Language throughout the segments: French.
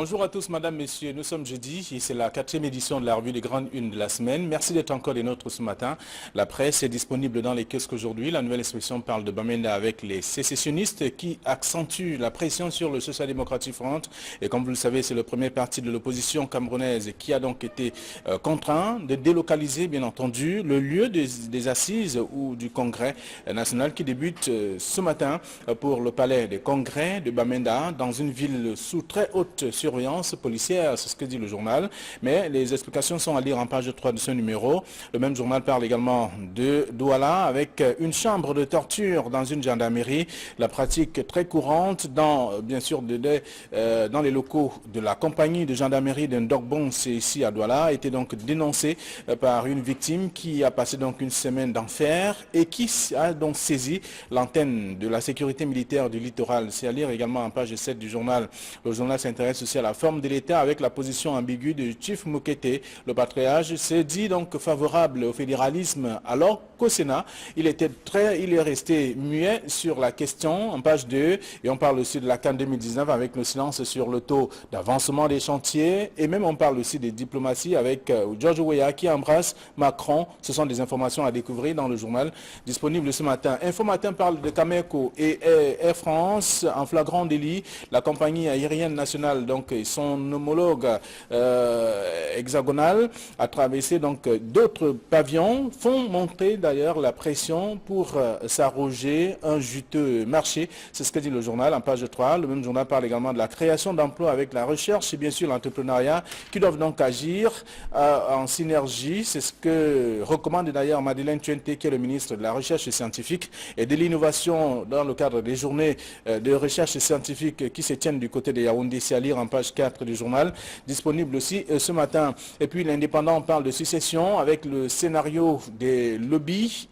Bonjour à tous, madame, messieurs. Nous sommes jeudi et c'est la 4e édition de la revue des grandes unes de la semaine. Merci d'être encore des nôtres ce matin. La presse est disponible dans les kiosques aujourd'hui. La nouvelle expression parle de Bamenda avec les sécessionnistes qui accentuent la pression sur le Social Democratic Front. Et comme vous le savez, c'est le premier parti de l'opposition camerounaise qui a donc été contraint de délocaliser, bien entendu, le lieu des assises ou du congrès national qui débute ce matin pour le palais des congrès de Bamenda dans une ville sous très haute surveillance policière, c'est ce que dit le journal, mais les explications sont à lire en page 3 de ce numéro. Le même journal parle également de Douala avec une chambre de torture dans une gendarmerie, la pratique très courante dans, bien sûr, dans les locaux de la compagnie de gendarmerie de Ndogbon, c'est ici à Douala, a été donc dénoncée par une victime qui a passé donc une semaine d'enfer et qui a donc saisi l'antenne de la sécurité militaire du littoral. C'est à lire également en page 7 du journal. Le journal s'intéresse aussi à la forme de l'État avec la position ambiguë de Chief Mokete. Le patriarche s'est dit donc favorable au fédéralisme alors qu'au Sénat, il est resté muet sur la question en page 2 et on parle aussi de la CAN 2019 avec le silence sur le taux d'avancement des chantiers et même on parle aussi des diplomaties avec George Weah qui embrasse Macron. Ce sont des informations à découvrir dans le journal disponible ce matin. Info Matin parle de Cameco et Air France en flagrant délit. La compagnie aérienne nationale, donc son homologue hexagonal, a traversé donc d'autres pavillons, font monter d'ailleurs la pression pour s'arroger un juteux marché. C'est ce que dit le journal en page 3. Le même journal parle également de la création d'emplois avec la recherche et bien sûr l'entrepreneuriat qui doivent donc agir en synergie. C'est ce que recommande d'ailleurs Madeleine Tuente qui est le ministre de la Recherche scientifique et de l'innovation dans le cadre des journées de recherche scientifique qui se tiennent du côté de Yaoundé. C'est à lire en page 4 du journal, disponible aussi ce matin. Et puis l'Indépendant parle de succession avec le scénario des lobbies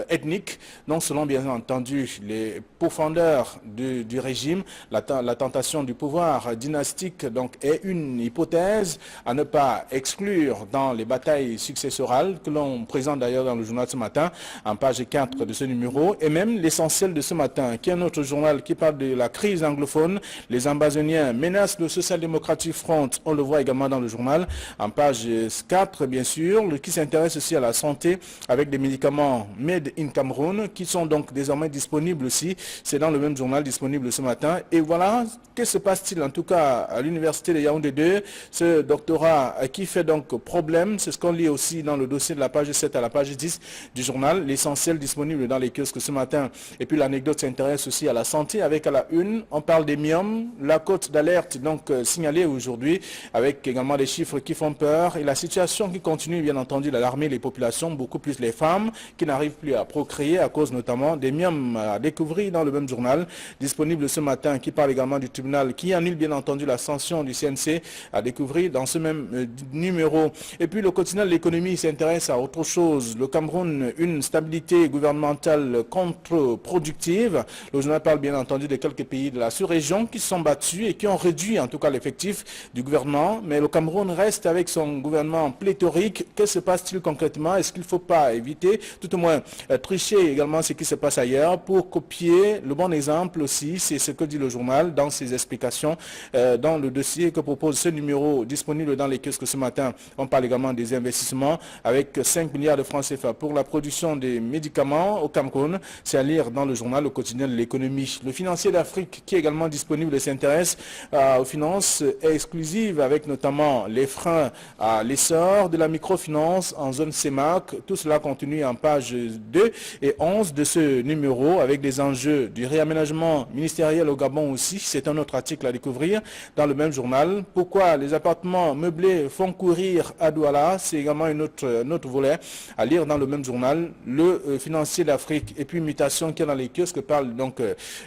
ethniques, non selon bien entendu les pourfendeurs du régime. La tentation du pouvoir dynastique donc est une hypothèse à ne pas exclure dans les batailles successorales que l'on présente d'ailleurs dans le journal ce matin, en page 4 de ce numéro, et même l'essentiel de ce matin, qui est un autre journal qui parle de la crise anglophone. Les ambazoniens menacent le Social Democratic Front, on le voit également dans le journal, en page 4 bien sûr, qui s'intéresse aussi à la santé avec des médicaments made in Cameroun, qui sont donc désormais disponibles aussi, c'est dans le même journal disponible ce matin. Et voilà, que se passe-t-il en tout cas à l'université de Yaoundé 2, ce doctorat qui fait donc problème, c'est ce qu'on lit aussi dans le dossier de la page 7 à la page 10 du journal, l'essentiel disponible dans les kiosques ce matin. Et puis l'anecdote s'intéresse aussi à la santé avec à la une, on parle des myomes, la cote d'alerte donc signalée aujourd'hui avec également des chiffres qui font peur et la situation qui continue bien entendu d'alarmer les populations, beaucoup plus les femmes qui n'arrivent plus à procréer à cause notamment des myomes à découvrir dans le même journal disponible ce matin qui parle également du tribunal qui annule bien entendu la sanction du CNC à découvrir dans ce même numéro. Et puis le quotidien de l'économie s'intéresse à autre chose. Le Cameroun, une stabilité gouvernementale contre-productive. Le journal parle bien entendu de quelques pays de la sous-région qui se sont battus et qui ont réduit en tout cas l'effectif du gouvernement. Mais le Cameroun reste avec son gouvernement pléthorique. Que se passe-t-il concrètement? Est-ce qu'il ne faut pas éviter, tout au moins tricher également ce qui se passe ailleurs pour copier le bon exemple aussi? C'est ce que dit le journal dans ses explications dans le dossier que propose ce numéro disponible dans les kiosques ce matin. On parle également des investissements avec 5 milliards de francs CFA pour la production des médicaments au Cameroun. C'est à lire dans le journal au quotidien de l'économie. Le financier d'Afrique qui est également disponible s'intéresse aux finances exclusives avec notamment les freins à l'essor de la microfinance en zone CEMAC. Tout cela continue en page 2 et 11 de ce numéro avec des enjeux du réaménagement ministériel au Gabon aussi. C'est un autre article à découvrir dans le même journal. Pourquoi les appartements meublés font courir à Douala? C'est également un autre volet à lire dans le même journal. Le financier d'Afrique et puis mutation qui est dans les kiosques parle donc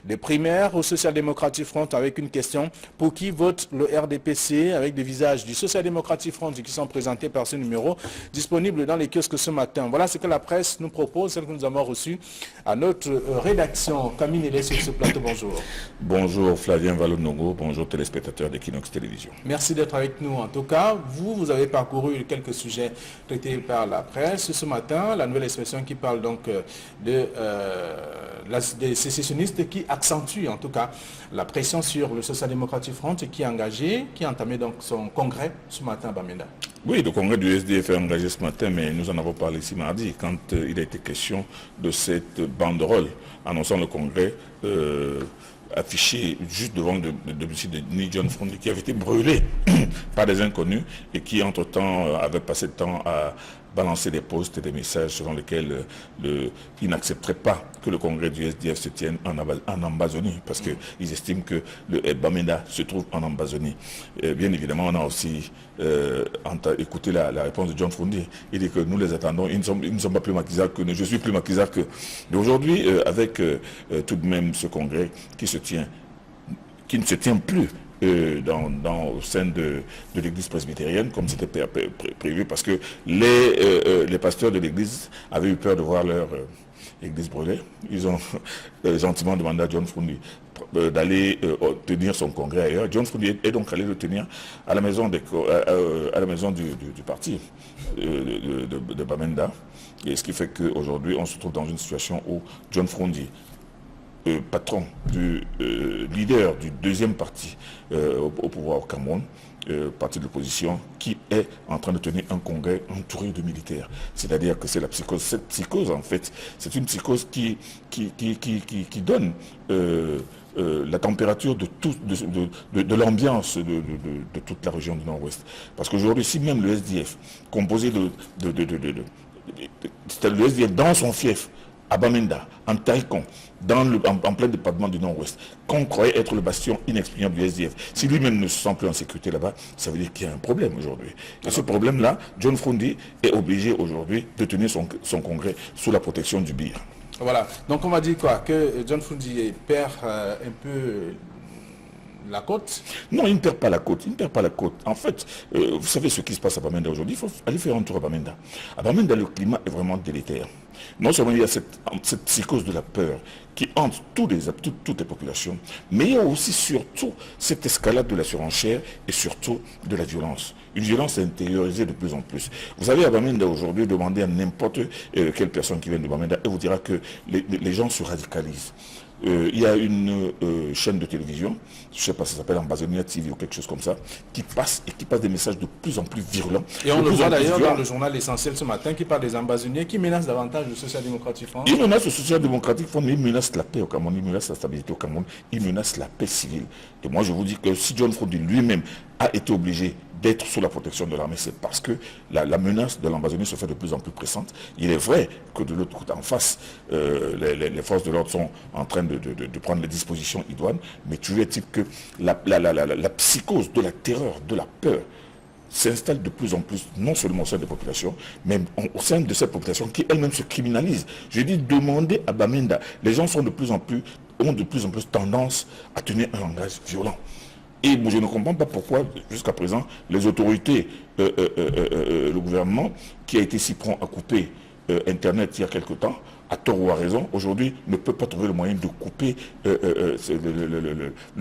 des primaires au Social Democratic Front avec une question: pour qui vote le RDPC? Avec des visages du Social Democratic Front qui sont présentés par ce numéro disponible dans les kiosques ce matin. Voilà ce que la presse presse nous propose, celle que nous avons reçue à notre rédaction. Camille est sur ce plateau, bonjour. Bonjour Flavien Valonongo, bonjour téléspectateurs d'Equinox Télévision. Merci d'être avec nous en tout cas. Vous avez parcouru quelques sujets traités par la presse. Ce matin, la nouvelle expression qui parle donc des sécessionnistes qui accentuent en tout cas la pression sur le Social Democratic Front et qui est engagé, qui a entamé donc son congrès ce matin à Bamenda. Oui, le congrès du SDF est engagé ce matin, mais nous en avons parlé ici mardi, quand il a été question de cette banderole annonçant le congrès affiché juste devant le domicile de Ni John Frondi, qui avait été brûlé par des inconnus et qui, entre-temps, avait passé le temps à balancer des posts et des messages selon lesquels ils n'accepteraient pas que le congrès du SDF se tienne en Ambazonie, parce qu'ils estiment que le Bamenda se trouve en Ambazonie. Bien évidemment, on a aussi écouté la réponse de John Frondi. Il dit que nous les attendons, ils ne sont pas plus maquisards que nous. Je suis plus maquisard que... Mais aujourd'hui, avec tout de même ce congrès qui ne se tient plus au sein de l'église presbytérienne, comme c'était prévu, parce que les pasteurs de l'église avaient eu peur de voir leur église brûlée. Ils ont gentiment demandé à John Frondi d'aller tenir son congrès ailleurs. John Frondi est donc allé le tenir à la maison, du parti de Bamenda. Et ce qui fait qu'aujourd'hui, on se trouve dans une situation où John Frondi, patron du leader du deuxième parti au pouvoir au Cameroun, parti de l'opposition, qui est en train de tenir un congrès entouré de militaires. C'est-à-dire que c'est la psychose. Cette psychose, en fait, c'est une psychose qui donne la température de l'ambiance de toute la région du Nord-Ouest. Parce qu'aujourd'hui, si même le SDF, composé c'est le SDF dans son fief, à Bamenda, en Taïkon, en plein département du Nord-Ouest, qu'on croyait être le bastion inexpugnable du SDF. Si lui-même ne se sent plus en sécurité là-bas, ça veut dire qu'il y a un problème aujourd'hui. Et ce problème-là, John Frondi est obligé aujourd'hui de tenir son congrès sous la protection du BIR. Voilà, donc on va dire quoi? Que John Frondi perd un peu la côte? Non, il ne perd pas la côte. Il ne perd pas la côte. En fait, vous savez ce qui se passe à Bamenda aujourd'hui. Il faut aller faire un tour à Bamenda. À Bamenda, le climat est vraiment délétère. Non seulement il y a cette psychose de la peur qui hante toutes les populations, mais il y a aussi surtout cette escalade de la surenchère et surtout de la violence. Une violence intériorisée de plus en plus. Vous savez, à Bamenda aujourd'hui, demandez à n'importe quelle personne qui vient de Bamenda et vous dira que les gens se radicalisent. Il y a une chaîne de télévision, je ne sais pas si ça s'appelle Ambazonia TV ou quelque chose comme ça, qui passe des messages de plus en plus virulents. Et on le voit d'ailleurs dans le journal L'Essentiel ce matin qui parle des Ambazoniens qui menacent davantage le Social Démocratique Front. Ils menacent le Social Démocratique Front, mais ils menacent la paix au Cameroun, ils menacent la stabilité au Cameroun, ils menacent la paix civile. Et moi je vous dis que si John Frondi lui-même a été obligé d'être sous la protection de l'armée, c'est parce que la menace de l'Ambazonie se fait de plus en plus pressante. Il est vrai que de l'autre côté, en face, les forces de l'ordre sont en train de prendre les dispositions idoines, mais toujours est-il que la psychose de la terreur, de la peur, s'installe de plus en plus, non seulement au sein des populations, mais au sein de cette population qui elle-même se criminalise. Je dis, demandez à Bamenda, les gens ont de plus en plus tendance à tenir un langage violent. Et je ne comprends pas pourquoi, jusqu'à présent, les autorités, le gouvernement, qui a été si prompt à couper Internet il y a quelque temps, à tort ou à raison, aujourd'hui ne peut pas trouver le moyen de couper le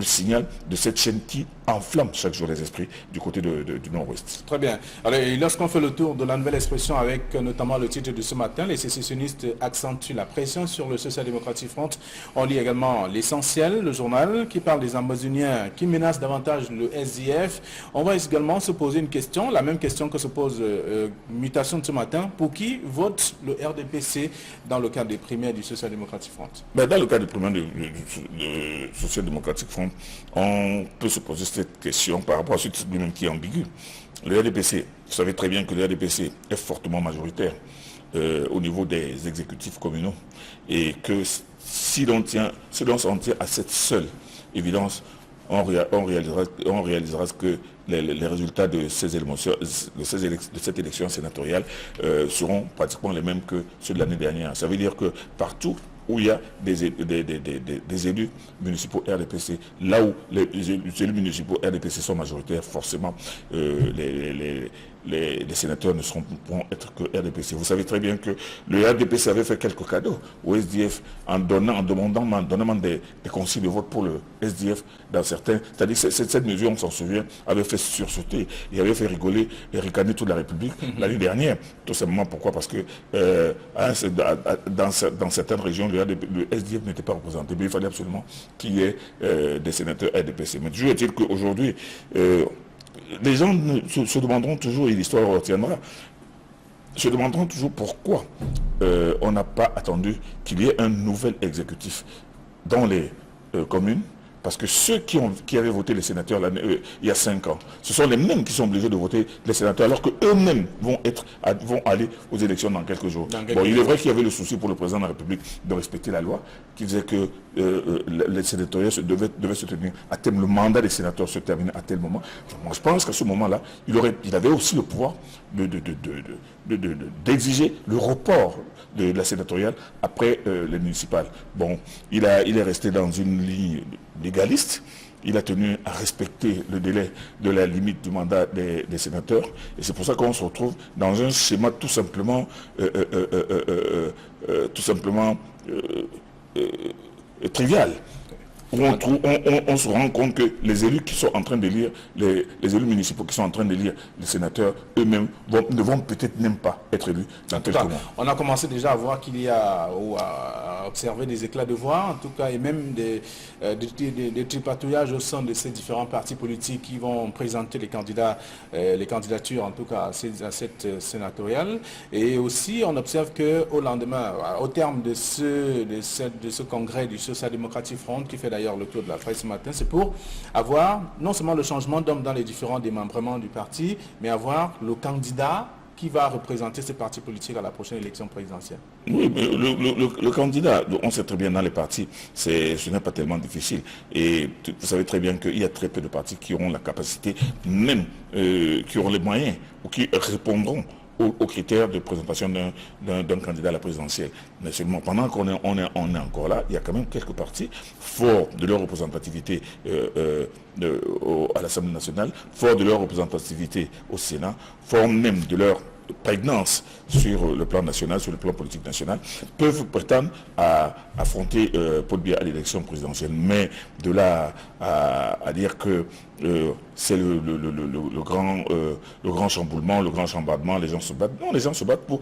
signal de cette chaîne qui enflamme chaque jour les esprits du côté du Nord-Ouest. Très bien. Alors, lorsqu'on fait le tour de la nouvelle expression avec notamment le titre de ce matin, les sécessionnistes accentuent la pression sur le Social Democratic Front. On lit également L'Essentiel, le journal qui parle des Ambazoniens qui menacent davantage le SDF. On va également se poser une question, la même question que se pose Mutation de ce matin. Pour qui vote le RDPC dans le cadre des primaires du Social Democratic Front? Dans le cadre des primaires du Social Democratic Front, on peut se poser cette question par rapport à ce titre lui-même qui est ambigu. Le RDPC, vous savez très bien que le RDPC est fortement majoritaire au niveau des exécutifs communaux et que si l'on s'en tient à cette seule évidence, on réalisera que les résultats de cette élection sénatoriale seront pratiquement les mêmes que ceux de l'année dernière. Ça veut dire que partout où il y a des élus municipaux RDPC, là où les élus municipaux RDPC sont majoritaires, forcément les sénateurs ne pourront être que RDPC. Vous savez très bien que le RDPC avait fait quelques cadeaux au SDF en demandant des consignes de vote pour le SDF dans certains. C'est-à-dire que cette mesure, on s'en souvient, avait fait sursauter et avait fait rigoler et ricaner toute la République l'année dernière. Tout simplement pourquoi? Parce que dans certaines régions, le SDF n'était pas représenté. Mais il fallait absolument qu'il y ait des sénateurs RDPC. Mais toujours est-il qu'aujourd'hui, les gens se demanderont toujours, et l'histoire retiendra, se demanderont toujours pourquoi on n'a pas attendu qu'il y ait un nouvel exécutif dans les communes. Parce que ceux qui avaient voté les sénateurs il y a 5 ans, ce sont les mêmes qui sont obligés de voter les sénateurs, alors qu'eux-mêmes vont aller aux élections dans quelques jours. Il est vrai qu'il y avait le souci pour le président de la République de respecter la loi, qui disait que les sénatoriales devaient se tenir à tel moment, le mandat des sénateurs se terminait à tel moment. Moi, je pense qu'à ce moment-là, il avait aussi le pouvoir d'exiger le report de la sénatoriale après les municipales. Bon, il est resté dans une ligne légaliste. Il a tenu à respecter le délai de la limite du mandat des sénateurs. Et c'est pour ça qu'on se retrouve dans un schéma tout simplement trivial. Où on se rend compte que les élus qui sont en train de lire, les élus municipaux qui sont en train de lire les sénateurs eux-mêmes ne vont peut-être même pas être élus dans quelques mois. On a commencé déjà à voir qu'il y a, ou à observer des éclats de voix, en tout cas, et même des tripatouillages au sein de ces différents partis politiques qui vont présenter les candidatures, en tout cas, à cette sénatoriale. Et aussi, on observe qu'au lendemain, au terme de ce congrès du Social Democratic Front, qui fait d'ailleurs le tour de la presse ce matin, c'est pour avoir non seulement le changement d'homme dans les différents démembrements du parti, mais avoir le candidat qui va représenter ce parti politique à la prochaine élection présidentielle. Oui, mais le candidat, on sait très bien dans les partis, ce n'est pas tellement difficile. Et vous savez très bien qu'il y a très peu de partis qui auront la capacité, même qui auront les moyens, ou qui répondront aux critères de présentation d'un candidat à la présidentielle. Mais seulement pendant qu'on est encore là, il y a quand même quelques partis forts de leur représentativité à l'Assemblée nationale, forts de leur représentativité au Sénat, forts même de leur prégnance sur le plan national, sur le plan politique national, peuvent prétendre à affronter Paul Biya à l'élection présidentielle. Mais de là à dire que c'est le grand chamboulement, le grand chambardement, les gens se battent. Non, les gens se battent pour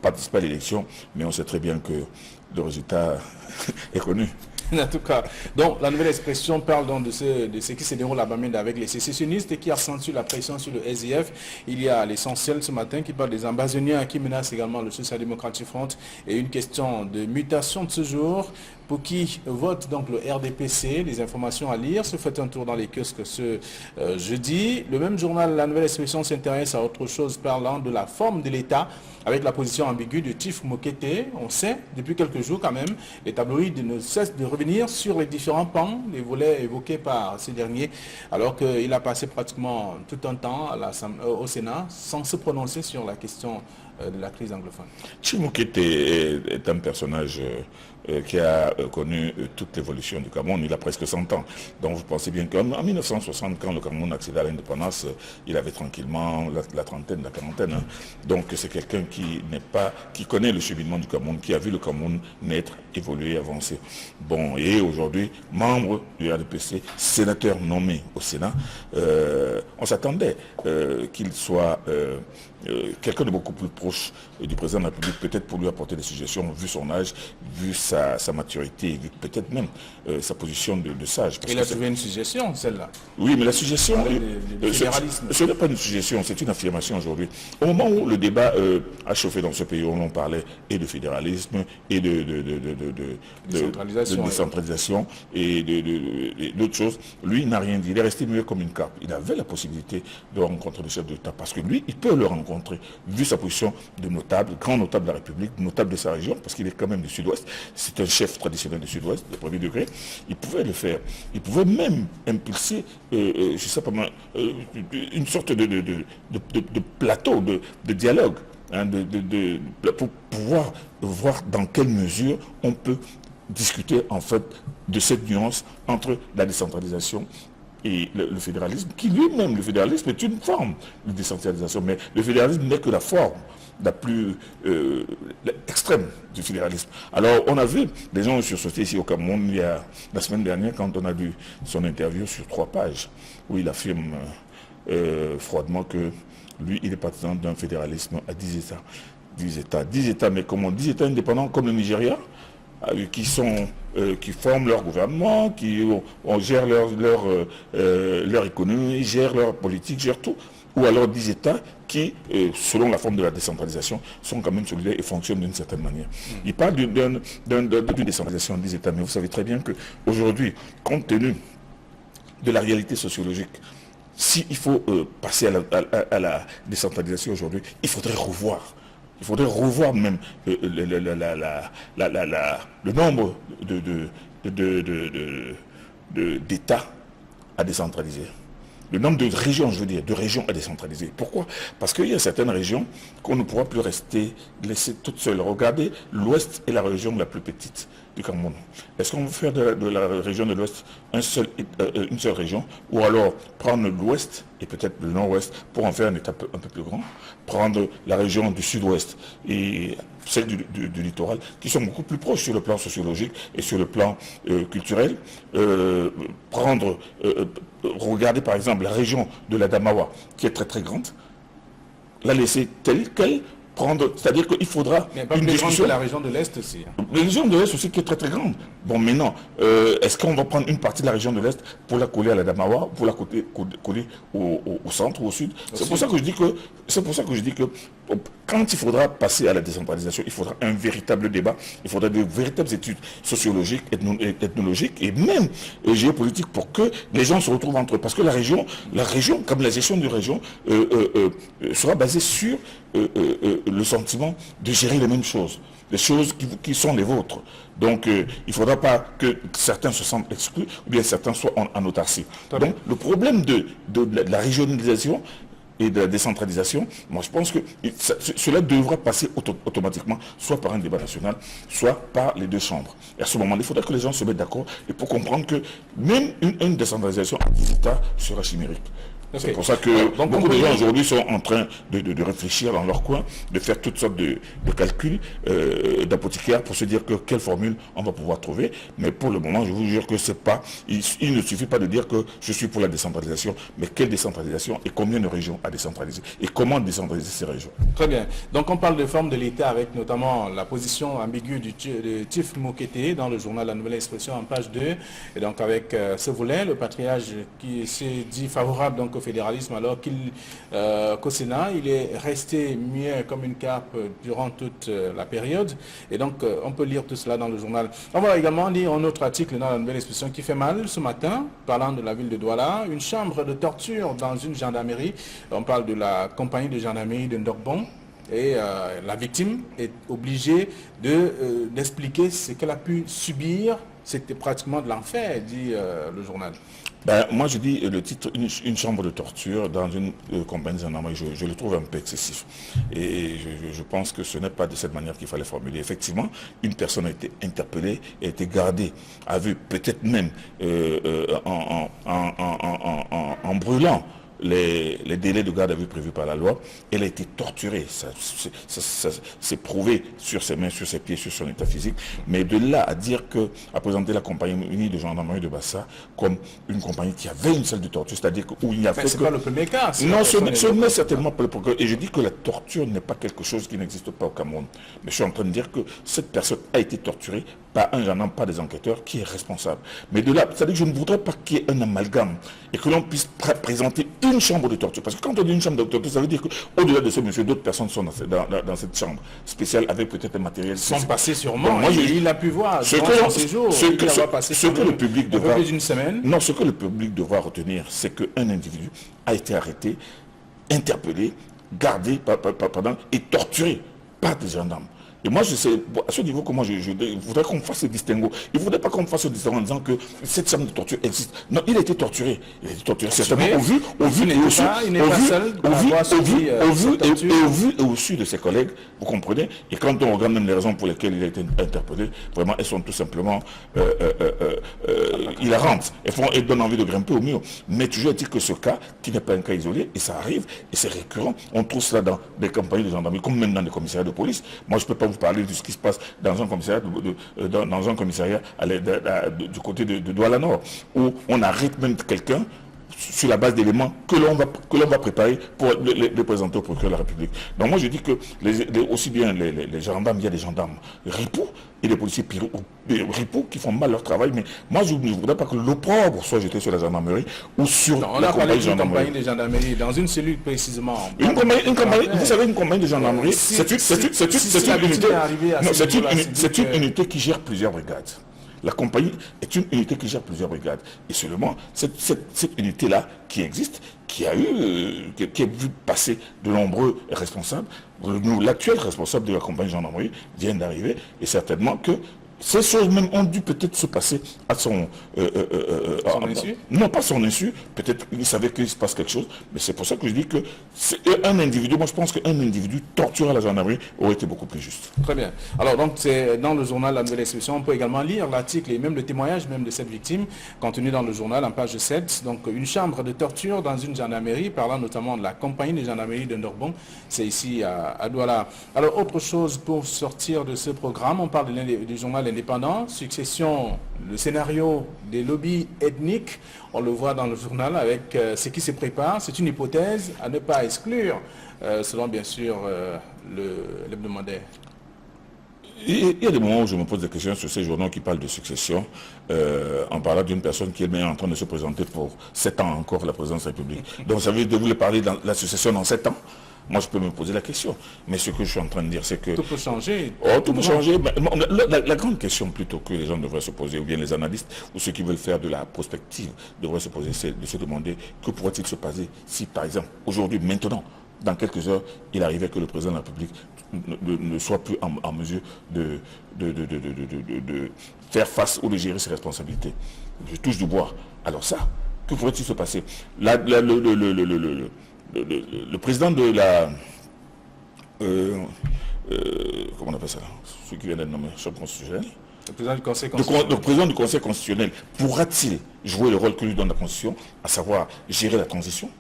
participer à l'élection, mais on sait très bien que le résultat est connu. En tout cas, donc la nouvelle expression parle donc de ce qui se déroule à Bamenda avec les sécessionnistes et qui accentue la pression sur le SDF. Il y a l'essentiel ce matin qui parle des ambazoniens qui menacent également le Social Democratic Front et une question de mutation de ce jour. Pour qui vote donc le RDPC, les informations à lire, se fait un tour dans les kiosques ce jeudi. Le même journal, la nouvelle expression s'intéresse à autre chose parlant de la forme de l'État avec la position ambiguë de Chief Mokete. On sait, depuis quelques jours quand même, les tabloïds ne cessent de revenir sur les différents pans, les volets évoqués par ces derniers, alors qu'il a passé pratiquement tout un temps au Sénat sans se prononcer sur la question de la crise anglophone. Chief Mokete est un personnage qui a connu toute l'évolution du Cameroun. Il a presque 100 ans. Donc vous pensez bien qu'en 1960, quand le Cameroun accéda à l'indépendance, il avait tranquillement la trentaine, la quarantaine. Hein. Donc c'est quelqu'un qui connaît le cheminement du Cameroun, qui a vu le Cameroun naître, évoluer, avancer. Bon, et aujourd'hui, membre du RDPC, sénateur nommé au Sénat, on s'attendait qu'il soit quelqu'un de beaucoup plus proche du président de la République, peut-être pour lui apporter des suggestions, vu son âge, vu sa maturité, vu peut-être même sa position de sage. Il a trouvé une suggestion, celle-là. Oui, mais la suggestion, ce n'est pas une suggestion, c'est une affirmation aujourd'hui. Au moment où le débat a chauffé dans ce pays, où l'on parlait et de fédéralisme, et de décentralisation, et d'autres choses, lui n'a rien dit. Il est resté muet comme une carpe. Il avait la possibilité de rencontrer le chef de l'État, parce que lui, il peut le rencontrer, vu sa position de notable, grand notable de la République, notable de sa région, parce qu'il est quand même du Sud-Ouest. C'est un chef traditionnel du Sud-Ouest, de premier degré. Il pouvait le faire. Il pouvait même impulser, je sais pas moi, une sorte de plateau, de dialogue, hein, pour pouvoir voir dans quelle mesure on peut discuter en fait de cette nuance entre la décentralisation et le fédéralisme, qui lui-même, le fédéralisme est une forme de décentralisation, mais le fédéralisme n'est que la forme la plus extrême du fédéralisme. Alors, on a vu des gens sur ce ici au Cameroun, la semaine dernière, quand on a lu son interview sur 3 pages, où il affirme froidement que lui, il est partisan d'un fédéralisme à 10 États. 10 États, mais comment 10 États indépendants comme le Nigeria, qui forment leur gouvernement, on gère leur économie, gèrent leur politique, gèrent tout. Ou alors 10 États qui, selon la forme de la décentralisation, sont quand même solidaires et fonctionnent d'une certaine manière. Il parle d'une décentralisation en 10 États, mais vous savez très bien qu'aujourd'hui, compte tenu de la réalité sociologique, s'il faut passer à la décentralisation aujourd'hui, il faudrait revoir. Il faudrait revoir même le nombre d'États à décentraliser. Le nombre de régions, je veux dire, de régions à décentraliser. Pourquoi? Parce qu'il y a certaines régions qu'on ne pourra plus laisser toutes seules. Regardez, l'Ouest est la région la plus petite du Cameroun. Est-ce qu'on veut faire de la région de l'Ouest une seule région, ou alors prendre l'Ouest et peut-être le Nord-Ouest pour en faire un État un peu plus grand, prendre la région du Sud-Ouest et celle du littoral, qui sont beaucoup plus proches sur le plan sociologique et sur le plan culturel, regarder par exemple la région de la Damawa, qui est très très grande, la laisser telle qu'elle, c'est-à-dire qu'il faudra une discussion. La région de l'Est aussi. La région de l'Est aussi qui est très très grande. Bon, maintenant, est-ce qu'on va prendre une partie de la région de l'Est pour la coller à la Damawa, pour la coller au centre ou au sud? C'est pour ça que je dis que quand il faudra passer à la décentralisation, il faudra un véritable débat, il faudra de véritables études sociologiques, ethnologiques et même géopolitiques pour que les gens se retrouvent entre eux. Parce que la région, comme la gestion d'une région, sera basée sur le sentiment de gérer les mêmes choses, les choses qui sont les vôtres. Donc il ne faudra pas que certains se sentent exclus ou bien certains soient en autarcie. Donc le problème de la régionalisation et de la décentralisation, moi je pense que cela devra passer automatiquement, soit par un débat national, soit par les 2 chambres. Et à ce moment-là, il faudra que les gens se mettent d'accord et pour comprendre que même une décentralisation à 10 États sera chimérique. Okay. C'est pour ça que beaucoup de gens aujourd'hui sont en train de réfléchir dans leur coin, de faire toutes sortes de calculs d'apothicaires pour se dire que quelle formule on va pouvoir trouver. Mais pour le moment, je vous jure que c'est pas. Il ne suffit pas de dire que je suis pour la décentralisation, mais quelle décentralisation et combien de régions à décentraliser et comment décentraliser ces régions. Très bien. Donc on parle de forme de l'État avec notamment la position ambiguë de Tif Mokete dans le journal La Nouvelle Expression en page 2. Et donc avec ce volet, le patriarche qui s'est dit favorable donc au fédéralisme alors qu'au Sénat, il est resté muet comme une carpe durant toute la période. Et donc, on peut lire tout cela dans le journal. On va également lire un autre article dans La Nouvelle Expression qui fait mal ce matin, parlant de la ville de Douala, une chambre de torture dans une gendarmerie. On parle de la compagnie de gendarmerie de Ndogbon. Et la victime est obligée d'expliquer ce qu'elle a pu subir. C'était pratiquement de l'enfer, dit le journal. Moi, je dis le titre, une chambre de torture dans une compagnie de gendarmerie, je le trouve un peu excessif. Et je pense que ce n'est pas de cette manière qu'il fallait formuler. Effectivement, une personne a été interpellée, a été gardée à vue, peut-être même en brûlant les délais de garde à vue prévus par la loi. Elle a été torturée, ça s'est prouvé sur ses mains, sur ses pieds, sur son état physique. Mais de là à dire à présenter la compagnie unie de gendarmerie de Bassa comme une compagnie qui avait une salle de torture, c'est-à-dire où il n'y a fait que... c'est pas le premier cas. Non, ce n'est certainement pas le premier cas. Et je dis que la torture n'est pas quelque chose qui n'existe pas au Cameroun. Mais je suis en train de dire que cette personne a été torturée par un gendarme, pas des enquêteurs, qui est responsable. Mais de là, c'est-à-dire que je ne voudrais pas qu'il y ait un amalgame et que l'on puisse présenter une chambre de torture. Parce que quand on dit une chambre de torture, ça veut dire qu'au-delà de ce monsieur, d'autres personnes sont dans cette chambre spéciale avec peut-être un matériel. Ils sont passés sûrement. Moi, il a pu voir ce que le public devra... Non, ce que le public devra retenir, c'est qu'un individu a été arrêté, interpellé, gardé et torturé par des gendarmes. Et moi, je sais, à ce niveau, comment je voudrais qu'on fasse ce distinguo. Il ne faudrait pas qu'on fasse ce distinguo en disant que cette forme de torture existe. Non, il a été torturé. Il a été torturé, certainement, au vu et au su de ses collègues, vous comprenez. Et quand on regarde même les raisons pour lesquelles il a été interpellé, vraiment, elles sont tout simplement hilarantes. Elles donnent envie de grimper au mur. Mais toujours est-il que ce cas, qui n'est pas un cas isolé, et ça arrive, et c'est récurrent, on trouve cela dans des campagnes de gendarmerie, comme même dans des commissariats de police. Moi, je ne peux pas vous parler de ce qui se passe dans un commissariat, du côté de Douala-Nord, où on arrête même quelqu'un sur la base d'éléments que l'on va préparer pour les présenter au procureur de la République. Donc moi je dis que aussi bien les gendarmes, il y a des gendarmes ripoux et des policiers ripoux qui font mal leur travail, mais moi je ne voudrais pas que l'opprobre soit jeté sur la gendarmerie ou sur la compagnie de gendarmerie, dans une cellule précisément. Vous savez, une compagnie de gendarmerie, c'est une unité qui gère plusieurs brigades. La compagnie est une unité qui gère plusieurs brigades. Et seulement, cette unité-là qui existe, qui a vu passer de nombreux responsables, l'actuel responsable de la compagnie de gendarmerie vient d'arriver, et certainement que ces choses même ont dû peut-être se passer à son insu. Non, pas son insu. Peut-être qu'il savait qu'il se passe quelque chose. Mais c'est pour ça que je dis que c'est un individu. Moi, je pense qu'un individu torturé à la gendarmerie aurait été beaucoup plus juste. Très bien. Alors, donc, c'est dans le journal La Nouvelle Expression. On peut également lire l'article et même le témoignage même de cette victime contenu dans le journal en page 7. Donc, une chambre de torture dans une gendarmerie, parlant notamment de la compagnie de gendarmerie de Ndorbon. C'est ici à Douala. Alors, autre chose pour sortir de ce programme, on parle du journal indépendant, succession, le scénario des lobbies ethniques, on le voit dans le journal avec ce qui se prépare, c'est une hypothèse à ne pas exclure, selon bien sûr l'hebdomadaire. Il y a des moments où je me pose des questions sur ces journaux qui parlent de succession, en parlant d'une personne qui est en train de se présenter pour 7 ans encore à la présidence de la République. Donc ça veut dire de vous parler de la succession dans 7 ans. Moi, je peux me poser la question. Mais ce que je suis en train de dire, c'est que... Tout peut changer. Oh, tout peut changer. La grande question plutôt que les gens devraient se poser, ou bien les analystes, ou ceux qui veulent faire de la prospective, devraient se poser, c'est de se demander que pourrait-il se passer si, par exemple, aujourd'hui, maintenant, dans quelques heures, il arrivait que le président de la République ne soit plus en mesure de faire face ou de gérer ses responsabilités. Je touche du bois. Alors ça, que pourrait-il se passer? Le président de la... comment on appelle ça là? Celui qui vient d'être nommé chef constitutionnel. Le président du Conseil constitutionnel. Le président du Conseil constitutionnel pourra-t-il jouer le rôle que lui donne la Constitution, à savoir gérer la transition?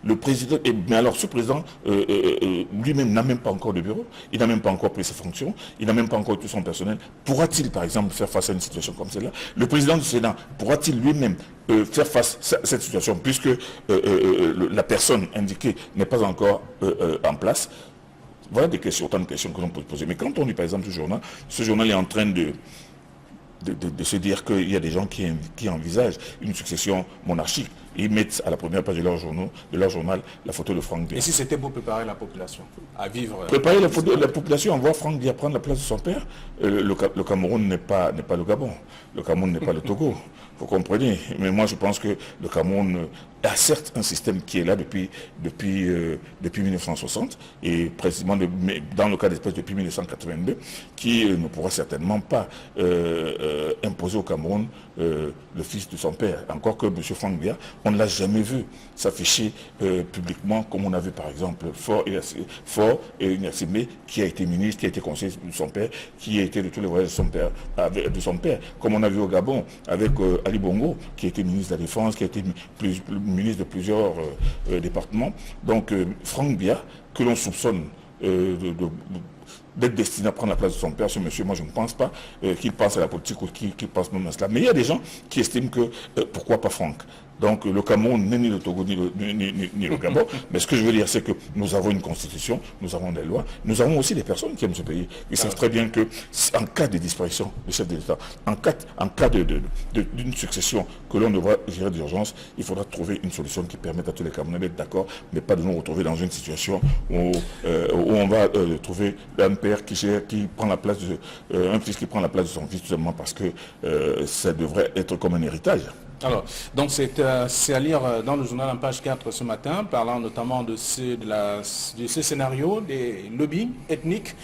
Le président, mais alors ce président lui-même n'a même pas encore de bureau, il n'a même pas encore pris ses fonctions, il n'a même pas encore tout son personnel. Pourra-t-il par exemple faire face à une situation comme celle-là? Le président du Sénat pourra-t-il lui-même faire face à cette situation, puisque la personne indiquée n'est pas encore en place? Voilà des questions, autant de questions que l'on peut poser. Mais quand on lit par exemple ce journal est en train de se dire qu'il y a des gens qui envisagent une succession monarchique. Ils mettent à la première page de leur journal la photo de Franck Biya. Et si c'était pour préparer la population à vivre... Préparer la population en voir Franck Biya prendre la place de son père. Le Cameroun n'est pas le Gabon. Le Cameroun n'est pas le Togo. Vous comprenez? Mais moi je pense que le Cameroun a certes un système qui est là depuis 1960 et précisément dans le cas d'espèce depuis 1982 qui ne pourra certainement pas imposer au Cameroun le fils de son père. Encore que M. Franck Biya, on ne l'a jamais vu s'afficher publiquement comme on a vu par exemple Fort et Nyassimé qui a été ministre, qui a été conseiller de son père, qui a été de tous les voyages de son père, comme on a vu au Gabon avec Ali Bongo qui a été ministre de la Défense, qui a été ministre de plusieurs départements. Donc Franck Biya, que l'on soupçonne d'être destiné à prendre la place de son père, ce monsieur, moi je ne pense pas qu'il pense à la politique ou qu'il pense même à cela. Mais il y a des gens qui estiment que pourquoi pas Franck? Donc le Cameroun n'est ni le Togo ni le Gabon. Mais ce que je veux dire, c'est que nous avons une constitution, nous avons des lois, nous avons aussi des personnes qui aiment ce pays. Ils savent très bien que en cas de disparition du chef de l'État, en cas d'une succession que l'on devra gérer d'urgence, il faudra trouver une solution qui permette à tous les Camerounais d'être d'accord, mais pas de nous retrouver dans une situation où on va trouver un père qui prend la place un fils qui prend la place de son fils tout simplement parce que ça devrait être comme un héritage. Alors, donc c'est à lire dans le journal en page 4 ce matin, parlant notamment de ce scénario des lobbies ethniques,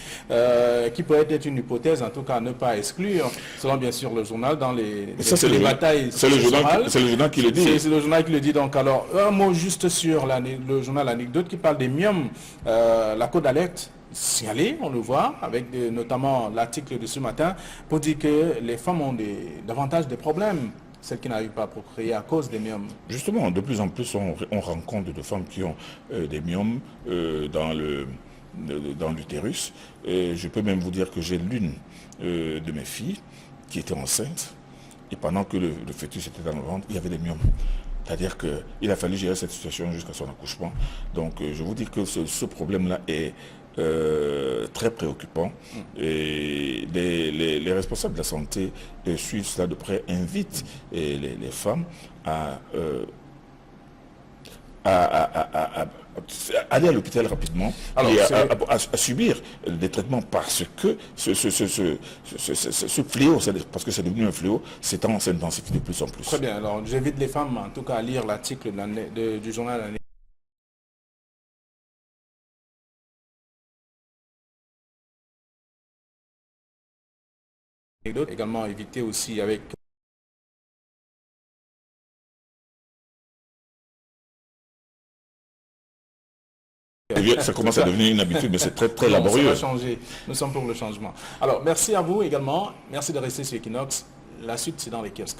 qui peut être une hypothèse, en tout cas à ne pas exclure, selon bien sûr le journal, dans les batailles. C'est le journal qui le dit. C'est le journal qui le dit. Donc, alors, un mot juste sur le journal Anecdote qui parle des myomes, la code d'alerte signalée, on le voit, avec notamment l'article de ce matin, pour dire que les femmes ont davantage de problèmes, celles qui n'arrivent pas à procréer à cause des myomes. Justement, de plus en plus, on rencontre de femmes qui ont des myomes dans l'utérus. Je peux même vous dire que j'ai l'une de mes filles qui était enceinte, et pendant que le fœtus était dans le ventre, il y avait des myomes. C'est-à-dire qu'il a fallu gérer cette situation jusqu'à son accouchement. Donc je vous dis que ce problème-là est très préoccupant, et les responsables de la santé suivent cela de près, invitent les femmes à aller à l'hôpital rapidement. Alors, et à subir des traitements, parce que ce fléau, parce que c'est devenu un fléau, s'intensifie de plus en plus. Très bien, alors j'invite les femmes en tout cas à lire l'article du journal Anecdote, également éviter aussi avec ça commence à devenir une habitude, mais c'est très, très laborieux. Ça va changer. Nous sommes pour le changement. Alors, merci à vous également. Merci de rester sur Equinox. La suite, c'est dans les kiosques.